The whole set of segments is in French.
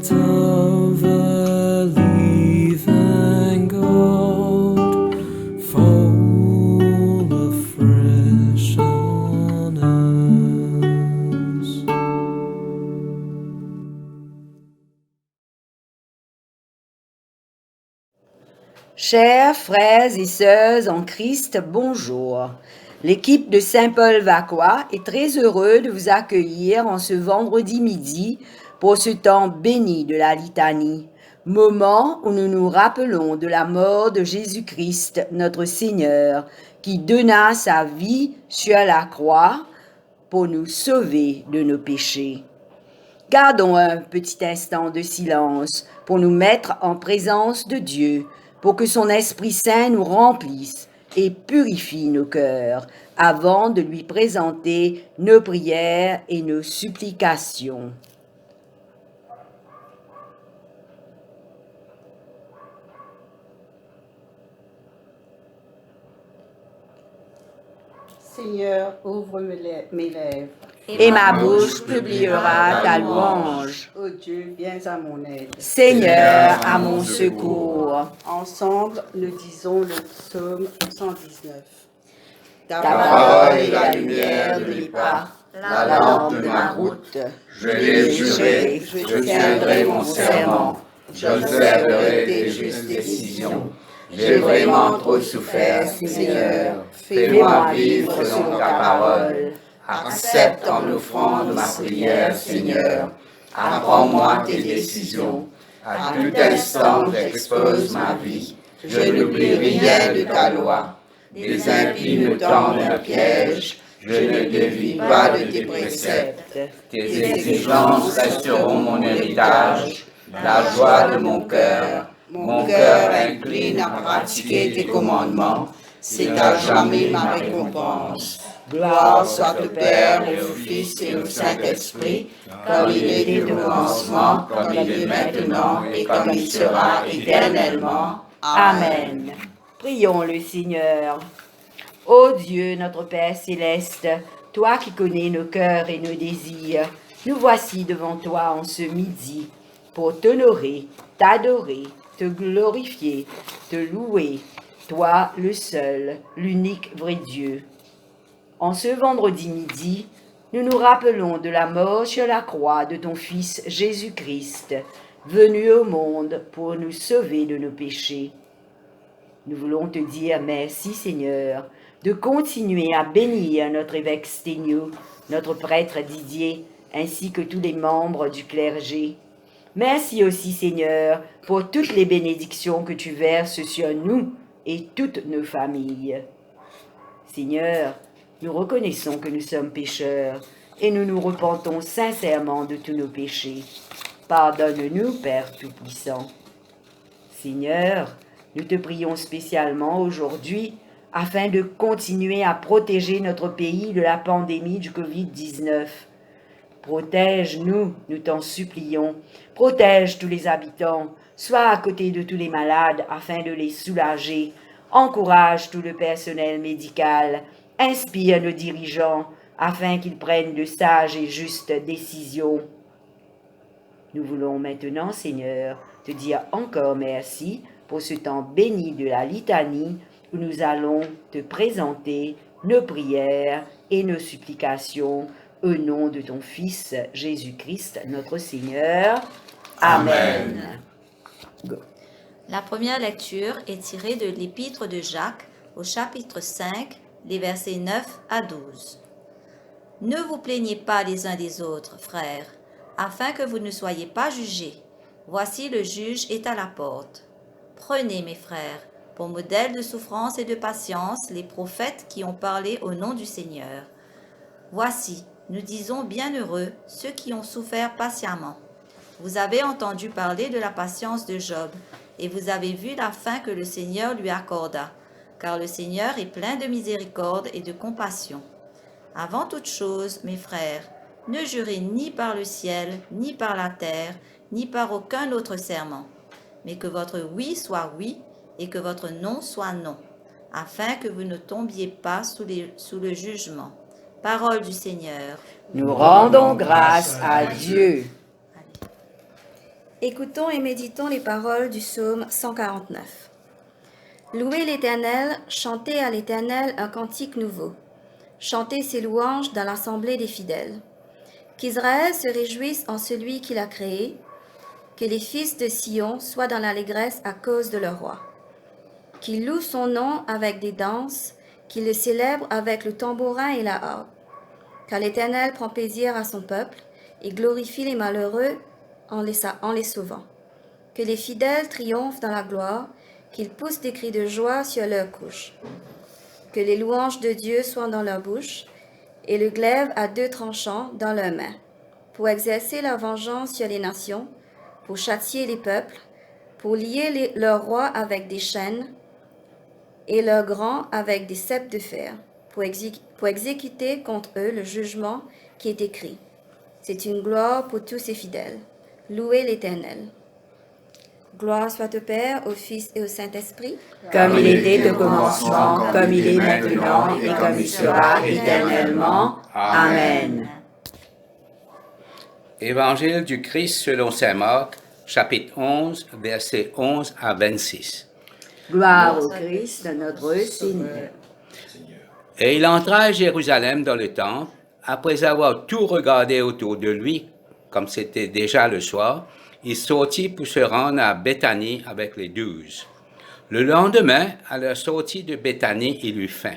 heart of a living God, fall afresh on us. Chers frères et sœurs en Christ, bonjour. L'équipe de Saint-Paul-Vacquois est très heureux de vous accueillir en ce vendredi midi pour ce temps béni de la litanie, moment où nous nous rappelons de la mort de Jésus-Christ, notre Seigneur, qui donna sa vie sur la croix pour nous sauver de nos péchés. Gardons un petit instant de silence pour nous mettre en présence de Dieu, pour que son Esprit Saint nous remplisse et purifie nos cœurs avant de lui présenter nos prières et nos supplications. Seigneur, ouvre mes lèvres. Et ma bouche publiera ta louange. Ô Dieu, viens à mon aide. Seigneur, à mon secours. Ensemble, nous disons le psaume 119. Ta parole est la lumière de mes pas, la lampe de ma route. Je l'ai juré, je tiendrai mon serment, j'observerai tes justes décisions. J'ai vraiment trop souffert, Seigneur. Fais-moi vivre selon ta parole. Accepte en offrande ma prière, Seigneur. Apprends-moi tes décisions. À tout instant, j'expose ma vie. Je n'oublie rien de ta loi. Les impies me tendent un piège. Je ne dévie pas de tes préceptes. Tes exigences resteront mon héritage, la joie de mon cœur. Mon cœur incline à pratiquer tes commandements. C'est à jamais ma récompense. Gloire soit au Père, au Fils et au Saint-Esprit, comme il était au commencement, comme il est maintenant et comme il sera éternellement. Amen. Prions le Seigneur. Ô Dieu, notre Père céleste, toi qui connais nos cœurs et nos désirs, nous voici devant toi en ce midi pour t'honorer, t'adorer, te glorifier, te louer, toi le seul, l'unique vrai Dieu. En ce vendredi midi, nous nous rappelons de la mort sur la croix de ton Fils Jésus-Christ, venu au monde pour nous sauver de nos péchés. Nous voulons te dire merci Seigneur, de continuer à bénir notre évêque Sténio, notre prêtre Didier, ainsi que tous les membres du clergé. Merci aussi Seigneur pour toutes les bénédictions que tu verses sur nous et toutes nos familles. Seigneur, nous reconnaissons que nous sommes pécheurs et nous nous repentons sincèrement de tous nos péchés. Pardonne-nous, Père Tout-Puissant. Seigneur, nous te prions spécialement aujourd'hui afin de continuer à protéger notre pays de la pandémie du Covid-19. Protège-nous, nous t'en supplions. Protège tous les habitants. Sois à côté de tous les malades afin de les soulager. Encourage tout le personnel médical. Inspire nos dirigeants afin qu'ils prennent de sages et justes décisions. Nous voulons maintenant, Seigneur, te dire encore merci pour ce temps béni de la litanie où nous allons te présenter nos prières et nos supplications au nom de ton Fils Jésus-Christ, notre Seigneur. Amen. La première lecture est tirée de l'Épître de Jacques au chapitre 5, les versets 9 à 12. Ne vous plaignez pas les uns des autres, frères, afin que vous ne soyez pas jugés. Voici le juge est à la porte. Prenez, mes frères, pour modèle de souffrance et de patience les prophètes qui ont parlé au nom du Seigneur. Voici, nous disons bienheureux ceux qui ont souffert patiemment. Vous avez entendu parler de la patience de Job, et vous avez vu la fin que le Seigneur lui accorda, car le Seigneur est plein de miséricorde et de compassion. Avant toute chose, mes frères, ne jurez ni par le ciel, ni par la terre, ni par aucun autre serment, mais que votre oui soit oui, et que votre non soit non, afin que vous ne tombiez pas sous le jugement. Parole du Seigneur. Nous rendons grâce à Dieu. Écoutons et méditons les paroles du psaume 149. Louez l'Éternel, chantez à l'Éternel un cantique nouveau. Chantez ses louanges dans l'assemblée des fidèles. Qu'Israël se réjouisse en celui qui l'a créé, que les fils de Sion soient dans l'allégresse à cause de leur roi. Qu'ils louent son nom avec des danses, qu'ils le célèbrent avec le tambourin et la harpe. Car l'Éternel prend plaisir à son peuple et glorifie les malheureux en les sauvant. Que les fidèles triomphent dans la gloire, qu'ils poussent des cris de joie sur leur couche. Que les louanges de Dieu soient dans leur bouche et le glaive à 2 tranchants dans leurs mains, pour exercer la vengeance sur les nations, pour châtier les peuples, pour lier leurs rois avec des chaînes et leurs grands avec des ceps de fer, pour exécuter contre eux le jugement qui est écrit. C'est une gloire pour tous ses fidèles. Louez l'Éternel. Gloire soit au Père, au Fils et au Saint-Esprit. Comme il était au commencement, comme il est maintenant et comme il sera éternellement. Amen. Évangile du Christ selon saint Marc, chapitre 11, versets 11 à 26. Gloire au Christ, notre Seigneur. Et il entra à Jérusalem dans le temple, après avoir tout regardé autour de lui, comme c'était déjà le soir, il sortit pour se rendre à Béthanie avec les 12. Le lendemain, à leur sortie de Béthanie, il eut faim.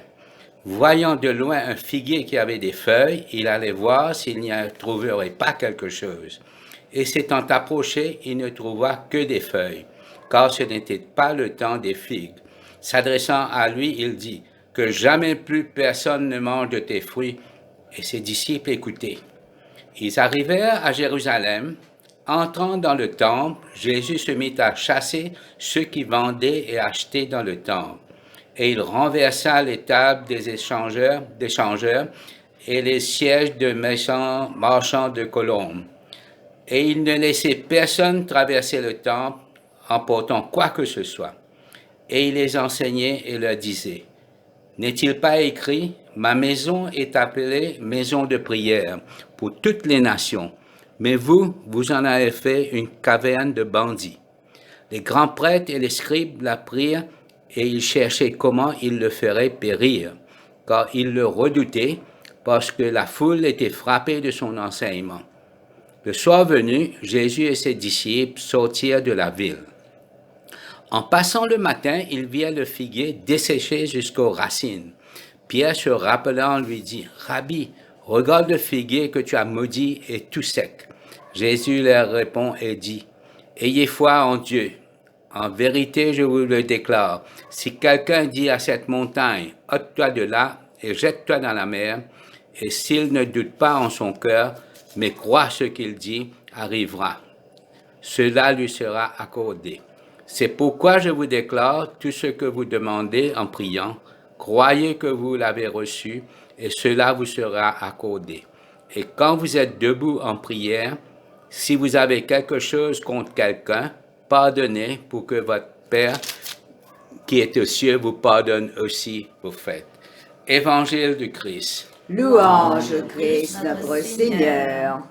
Voyant de loin un figuier qui avait des feuilles, il allait voir s'il n'y trouverait pas quelque chose. Et s'étant approché, il ne trouva que des feuilles, car ce n'était pas le temps des figues. S'adressant à lui, il dit, « Que jamais plus personne ne mange de tes fruits. » Et ses disciples écoutaient. Ils arrivèrent à Jérusalem. Entrant dans le temple, Jésus se mit à chasser ceux qui vendaient et achetaient dans le temple. Et il renversa les tables des échangeurs et les sièges de marchands de colombes. Et il ne laissait personne traverser le temple en portant quoi que ce soit. Et il les enseignait et leur disait, « N'est-il pas écrit, ma maison est appelée maison de prière pour toutes les nations, mais vous en avez fait une caverne de bandits. » Les grands prêtres et les scribes la prirent et ils cherchaient comment ils le feraient périr, car ils le redoutaient parce que la foule était frappée de son enseignement. Le soir venu, Jésus et ses disciples sortirent de la ville. En passant le matin, ils virent le figuier desséché jusqu'aux racines. Pierre, se rappelant, lui dit, « Rabbi, regarde le figuier que tu as maudit est tout sec. » Jésus leur répond et dit, « Ayez foi en Dieu. En vérité, je vous le déclare, si quelqu'un dit à cette montagne, « ôte-toi de là et jette-toi dans la mer », et s'il ne doute pas en son cœur, mais croit ce qu'il dit, arrivera. Cela lui sera accordé. C'est pourquoi je vous déclare tout ce que vous demandez en priant, croyez que vous l'avez reçu et cela vous sera accordé. Et quand vous êtes debout en prière, si vous avez quelque chose contre quelqu'un, pardonnez pour que votre Père qui est aux cieux vous pardonne aussi vos fautes. Évangile du Christ. Louange au Christ, notre Seigneur.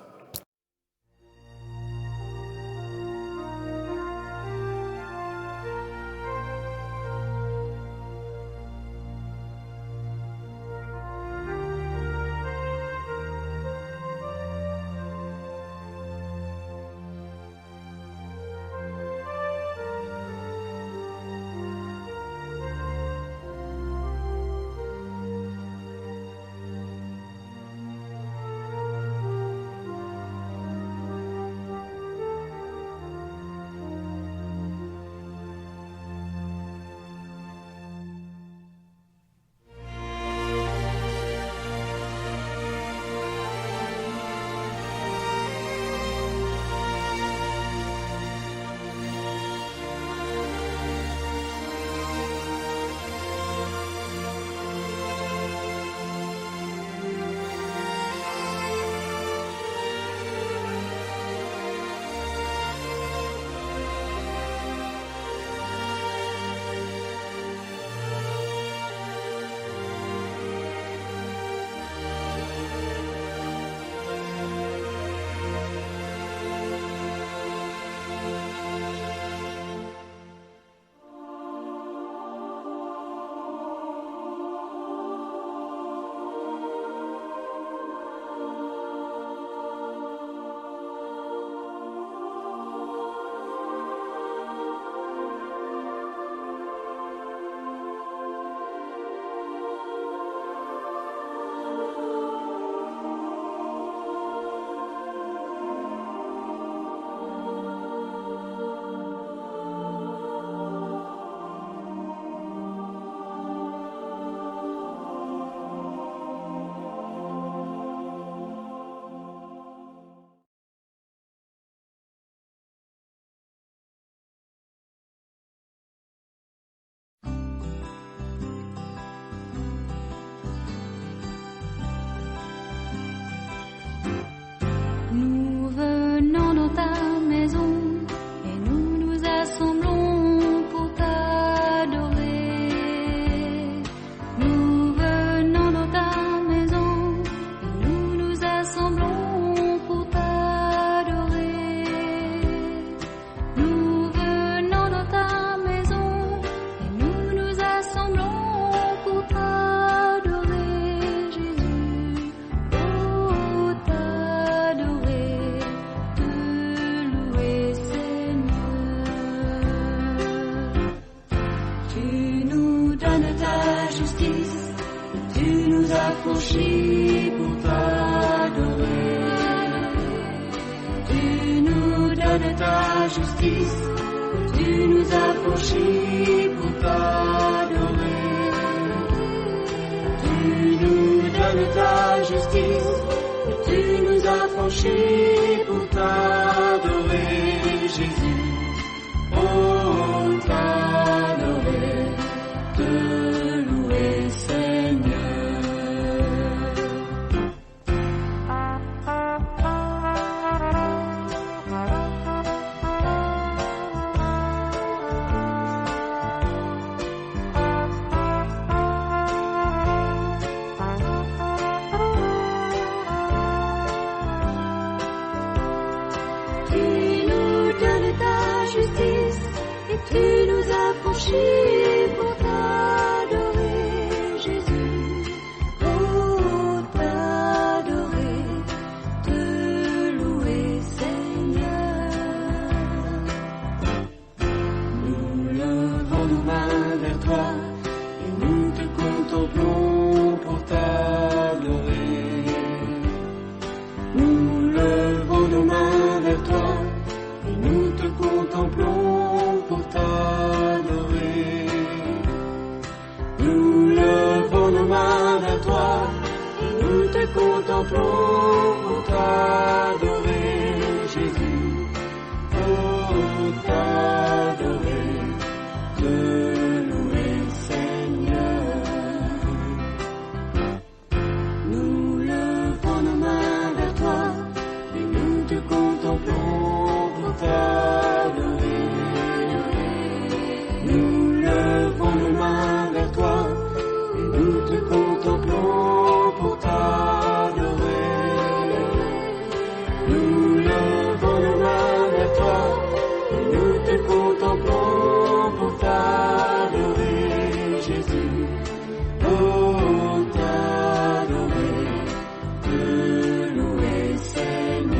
ta maison et nous nous assemblons pour t'adorer. Nous venons dans ta maison et nous nous assemblons pour t'adorer. Nous venons dans ta maison et nous nous assemblons pour t'adorer, Jésus. Oh, t'adorer, te louer, Seigneur. Tu nous donnes ta justice, tu nous as franchis pour t'adorer. Tu nous donnes ta justice, tu nous as franchis pour t'adorer. Tu nous donnes ta justice, tu nous as franchis pour t'adorer, Jésus. Oh, t'adorer, te louer, Seigneur. Tu nous donnes ta justice et tu nous as franchis pour t'adorer, Jésus. Oh, t'adorer, te louer, Seigneur. Nous levons nos mains vers toi et nous te contemplons pour t'adorer. Nous levons nos mains vers toi et nous te contemplons pour t'adorer. Nous levons nos mains vers toi et nous te contemplons pour t'adorer, Jésus. Oh, t'adorer, te louer, Seigneur. Nous levons nos mains vers toi et nous te contemplons pour t'adorer. Nous levons nos mains vers toi et nous te contemplons pour t'adorer. Nous levons nos mains vers toi et nous te contemplons pour t'adorer, Jésus. Oh, t'adorer, te louer, Seigneur.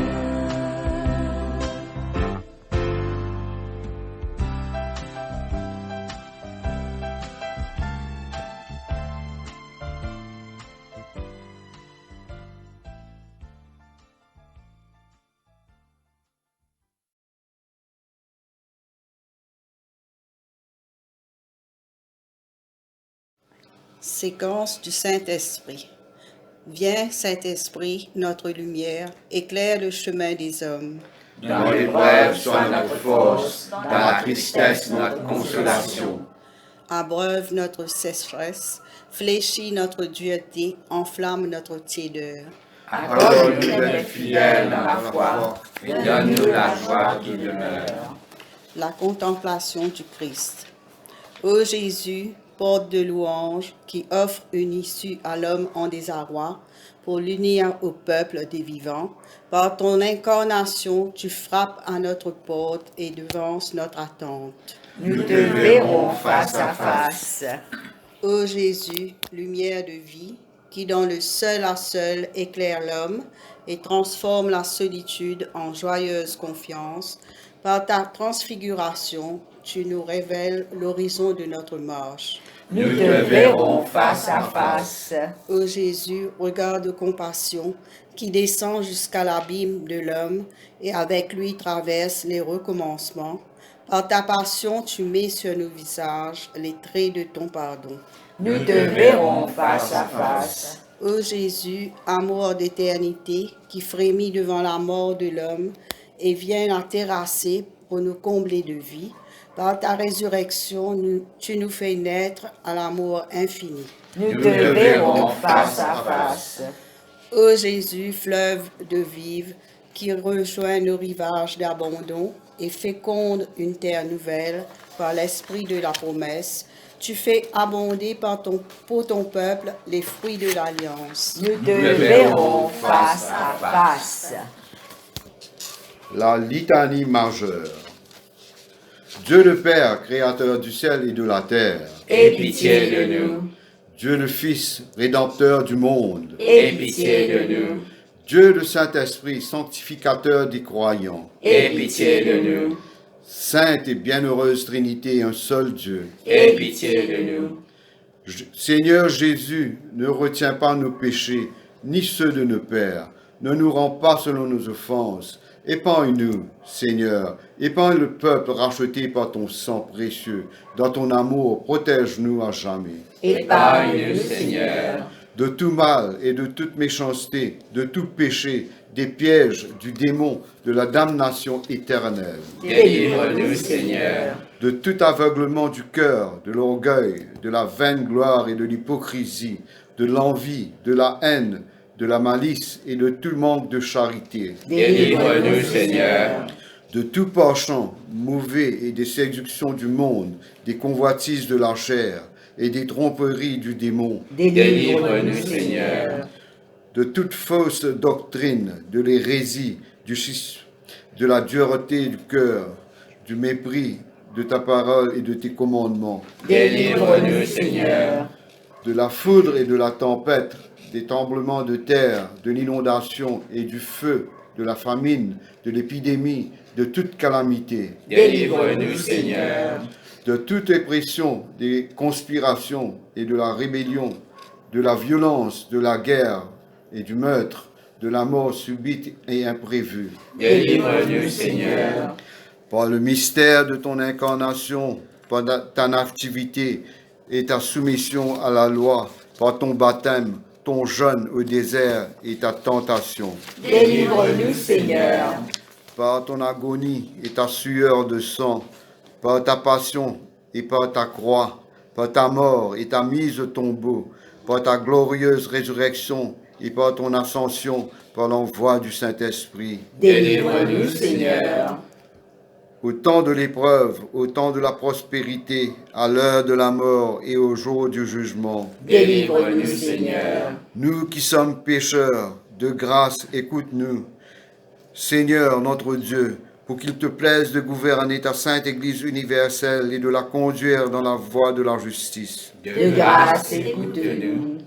Séquence du Saint-Esprit. Viens, Saint-Esprit, notre lumière, éclaire le chemin des hommes. Dans l'épreuve, sois notre force, dans la tristesse, notre consolation. Abreuve notre sécheresse, fléchit notre dureté, enflamme notre tiédeur. Accorde-nous d'être fidèles dans la foi et donne-nous la joie qui demeure. La contemplation du Christ. Ô Jésus, porte de louange, qui offre une issue à l'homme en désarroi, pour l'unir au peuple des vivants, par ton incarnation, tu frappes à notre porte et devances notre attente. Nous te verrons face à face. Ô Jésus, lumière de vie, qui dans le seul à seul éclaire l'homme et transforme la solitude en joyeuse confiance, par ta transfiguration, tu nous révèles l'horizon de notre marche. Nous te verrons face à face. Ô Jésus, regard de compassion, qui descend jusqu'à l'abîme de l'homme et avec lui traverse les recommencements, par ta passion, tu mets sur nos visages les traits de ton pardon. Nous te verrons face à face. Ô Jésus, amour d'éternité, qui frémit devant la mort de l'homme et vient la terrasser pour nous combler de vie, par ta résurrection, tu nous fais naître à l'amour infini. Nous te verrons face à face. Ô Jésus, fleuve de vive, qui rejoint le rivage d'abandon et féconde une terre nouvelle par l'esprit de la promesse, tu fais abonder pour ton peuple les fruits de l'alliance. Nous te verrons face à face. La litanie majeure. Dieu le Père, créateur du ciel et de la terre. Aie pitié de nous. Dieu le Fils, rédempteur du monde. Aie pitié de nous. Dieu le Saint-Esprit, sanctificateur des croyants. Aie pitié de nous. Sainte et bienheureuse Trinité, un seul Dieu. Aie pitié de nous. Seigneur Jésus, ne retiens pas nos péchés, ni ceux de nos pères. Ne nous rends pas selon nos offenses. Épargne-nous, Seigneur. Épargne le peuple racheté par ton sang précieux. Dans ton amour, protège-nous à jamais. Épargne-nous, Seigneur. De tout mal et de toute méchanceté, de tout péché, des pièges, du démon, de la damnation éternelle. Délivre-nous, Seigneur. De tout aveuglement du cœur, de l'orgueil, de la vaine gloire et de l'hypocrisie, de l'envie, de la haine, de la malice et de tout manque de charité. Délivre-nous, Seigneur. De tout penchant mauvais et des séductions du monde, des convoitises de la chair et des tromperies du démon. Délivre-nous, Seigneur. De toute fausse doctrine, de l'hérésie, du schisme, de la dureté du cœur, du mépris de ta parole et de tes commandements. Délivre-nous, Seigneur. De la foudre et de la tempête, des tremblements de terre, de l'inondation et du feu, de la famine, de l'épidémie, de toute calamité. Délivre-nous, Seigneur. De toute oppression, des conspirations et de la rébellion, de la violence, de la guerre et du meurtre, de la mort subite et imprévue. Délivre-nous, Seigneur. Par le mystère de ton incarnation, par ta nativité et ta soumission à la loi, par ton baptême, ton jeûne au désert et ta tentation. Délivre-nous, Seigneur. Par ton agonie et ta sueur de sang, par ta passion et par ta croix, par ta mort et ta mise au tombeau, par ta glorieuse résurrection et par ton ascension, par l'envoi du Saint-Esprit. Délivre-nous, Seigneur. Au temps de l'épreuve, au temps de la prospérité, à l'heure de la mort et au jour du jugement. Délivre-nous, Seigneur. Nous qui sommes pécheurs, de grâce, écoute-nous. Seigneur notre Dieu, pour qu'il te plaise de gouverner ta sainte Église universelle et de la conduire dans la voie de la justice. De grâce, écoute-nous.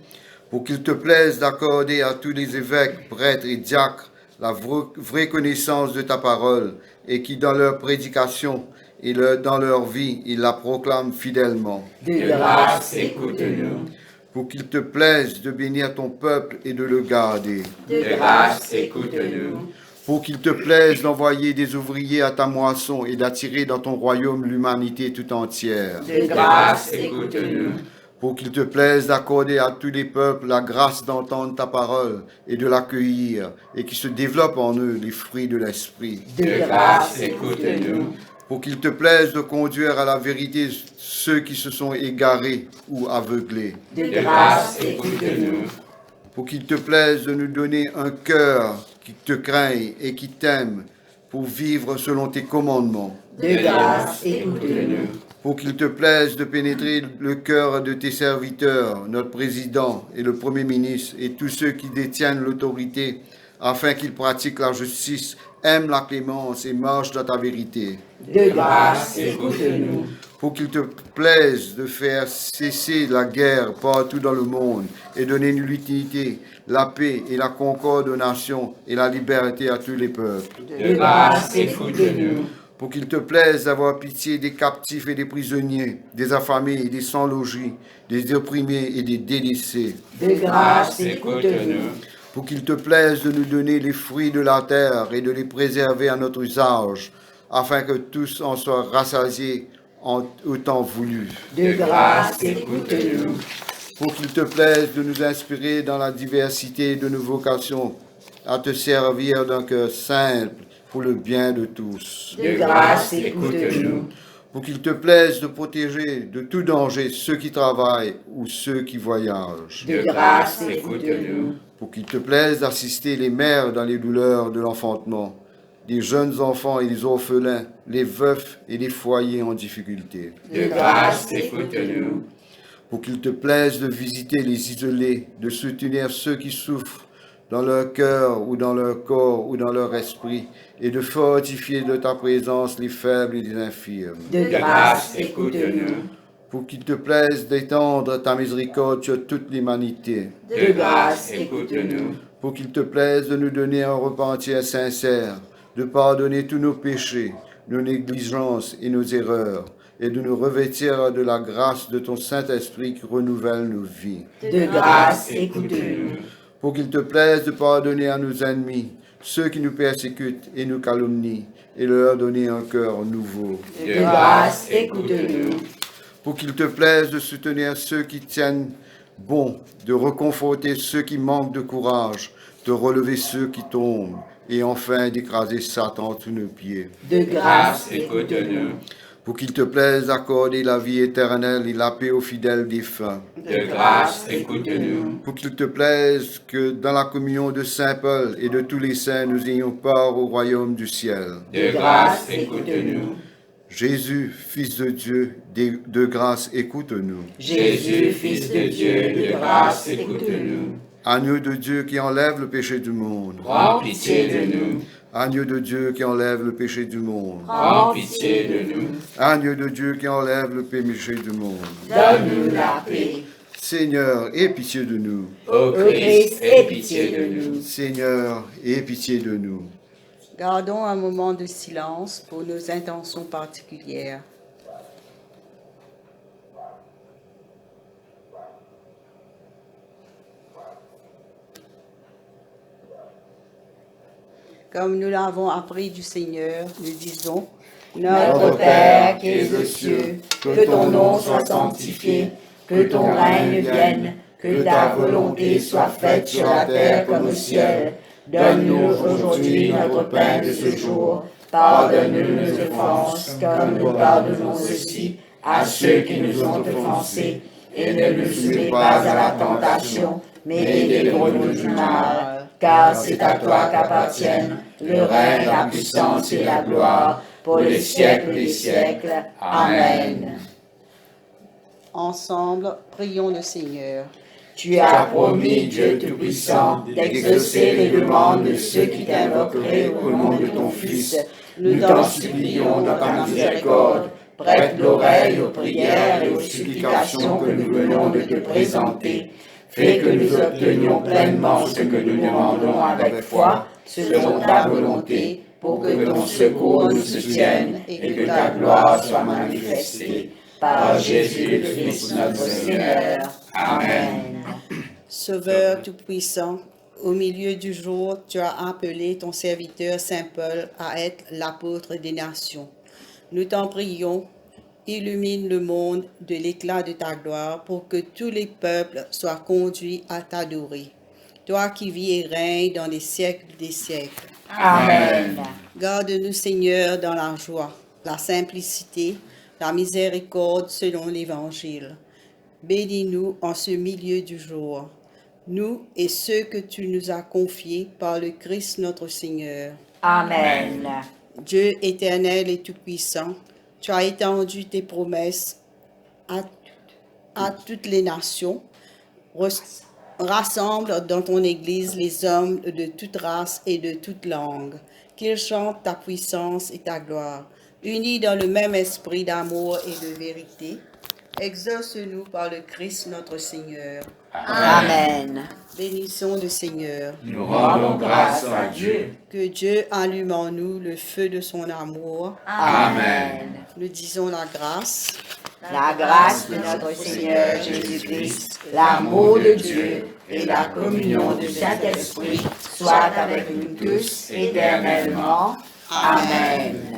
Pour qu'il te plaise d'accorder à tous les évêques, prêtres et diacres la vraie connaissance de ta parole et qui, dans leur prédication et dans leur vie, ils la proclament fidèlement. De grâce, écoute-nous. Pour qu'il te plaise de bénir ton peuple et de le garder. De grâce, écoute-nous. Pour qu'il te plaise d'envoyer des ouvriers à ta moisson et d'attirer dans ton royaume l'humanité tout entière. De grâce, écoute-nous. Pour qu'il te plaise d'accorder à tous les peuples la grâce d'entendre ta parole et de l'accueillir, et qui se développent en eux les fruits de l'esprit. De grâce, écoute-nous. Pour qu'il te plaise de conduire à la vérité ceux qui se sont égarés ou aveuglés. De grâce, écoute-nous. Pour qu'il te plaise de nous donner un cœur qui te craigne et qui t'aime, pour vivre selon tes commandements. De grâce, écoute-nous. Pour qu'il te plaise de pénétrer le cœur de tes serviteurs, notre président et le premier ministre, et tous ceux qui détiennent l'autorité, afin qu'ils pratiquent la justice, aiment la clémence et marchent dans ta vérité. De grâce, écoute-nous. Pour qu'il te plaise de faire cesser la guerre partout dans le monde et donner l'unité, la paix et la concorde aux nations et la liberté à tous les peuples. De grâce, écoute-nous. Pour qu'il te plaise d'avoir pitié des captifs et des prisonniers, des affamés et des sans-logis, des opprimés et des délaissés. De grâce, écoute-nous. Pour qu'il te plaise de nous donner les fruits de la terre et de les préserver à notre usage, afin que tous en soient rassasiés au temps voulu. De grâce, écoute-nous. Pour qu'il te plaise de nous inspirer dans la diversité de nos vocations, à te servir d'un cœur simple, pour le bien de tous. De grâce, écoute-nous. Pour qu'il te plaise de protéger de tout danger ceux qui travaillent ou ceux qui voyagent. De grâce, écoute-nous. pour qu'il te plaise d'assister les mères dans les douleurs de l'enfantement, les jeunes enfants et les orphelins, les veufs et les foyers en difficulté. De grâce, écoute-nous. Pour qu'il te plaise de visiter les isolés, de soutenir ceux qui souffrent dans leur cœur ou dans leur corps ou dans leur esprit, et de fortifier de ta présence les faibles et les infirmes. De grâce, écoute-nous. Pour qu'il te plaise d'étendre ta miséricorde sur toute l'humanité. De grâce, écoute-nous. Pour qu'il te plaise de nous donner un repentir sincère, de pardonner tous nos péchés, nos négligences et nos erreurs, et de nous revêtir de la grâce de ton Saint-Esprit qui renouvelle nos vies. De grâce, écoute-nous. Pour qu'il te plaise de pardonner à nos ennemis, ceux qui nous persécutent et nous calomnient, et leur donner un cœur nouveau. De grâce, écoute-nous. Pour qu'il te plaise de soutenir ceux qui tiennent bon, de réconforter ceux qui manquent de courage, de relever ceux qui tombent, et enfin d'écraser Satan sous nos pieds. De grâce, écoute-nous. Pour qu'il te plaise d'accorder la vie éternelle et la paix aux fidèles défunts. De grâce, écoute-nous. Pour qu'il te plaise que dans la communion de Saint Paul et de tous les saints, nous ayons part au royaume du ciel. De grâce, écoute-nous. Jésus, Fils de Dieu, de grâce, écoute-nous. Jésus, Fils de Dieu, de grâce, écoute-nous. Agneau de Dieu qui enlève le péché du monde. Prends pitié de nous. Agneau de Dieu qui enlève le péché du monde. Prends pitié de nous. Agneau de Dieu qui enlève le péché du monde. Donne-nous la paix. Seigneur, aie pitié de nous. Ô Christ, aie pitié de nous. Seigneur, aie pitié de nous. Gardons un moment de silence pour nos intentions particulières. Comme nous l'avons appris du Seigneur, nous disons, Notre Père qui es aux cieux, que ton nom soit sanctifié, que ton règne vienne, que ta volonté soit faite sur la terre comme au ciel. Donne-nous aujourd'hui notre pain de ce jour. Pardonne-nous nos offenses, comme nous pardonnons aussi à ceux qui nous ont offensés. Et ne nous soumets pas à la tentation, mais délivre-nous du mal. Car c'est à toi qu'appartiennent le règne, la puissance et la gloire, pour les siècles des siècles. Amen. ensemble, prions le Seigneur. Tu as promis, Dieu Tout-Puissant, d'exaucer les demandes de ceux qui t'invoqueraient au nom de ton Fils. Nous t'en supplions dans ta miséricorde. Prête l'oreille aux prières et aux supplications que nous venons de te présenter. Fais que nous obtenions pleinement ce que nous demandons avec foi, selon ta volonté, pour que ton secours nous soutienne et que ta gloire soit manifestée. Par Jésus le Fils notre Seigneur. Amen. Sauveur Tout-Puissant, au milieu du jour, tu as appelé ton serviteur Saint Paul à être l'apôtre des nations. Nous t'en prions, illumine le monde de l'éclat de ta gloire pour que tous les peuples soient conduits à t'adorer. Toi qui vis et règnes dans les siècles des siècles. Amen. Garde-nous, Seigneur, dans la joie, la simplicité, la miséricorde selon l'Évangile. Bénis-nous en ce milieu du jour, nous et ceux que tu nous as confiés par le Christ notre Seigneur. Amen. Dieu éternel et tout-puissant, tu as étendu tes promesses à toutes les nations. Rassemble dans ton Église les hommes de toute race et de toute langue, qu'ils chantent ta puissance et ta gloire, unis dans le même esprit d'amour et de vérité. Exauce-nous par le Christ notre Seigneur. Amen. Bénissons le Seigneur. Nous rendons grâce à Dieu. Que Dieu allume en nous le feu de son amour. Amen. Nous disons la grâce. La grâce de notre Seigneur Jésus-Christ, l'amour de Dieu et la communion du Saint-Esprit soient avec nous tous éternellement. Amen.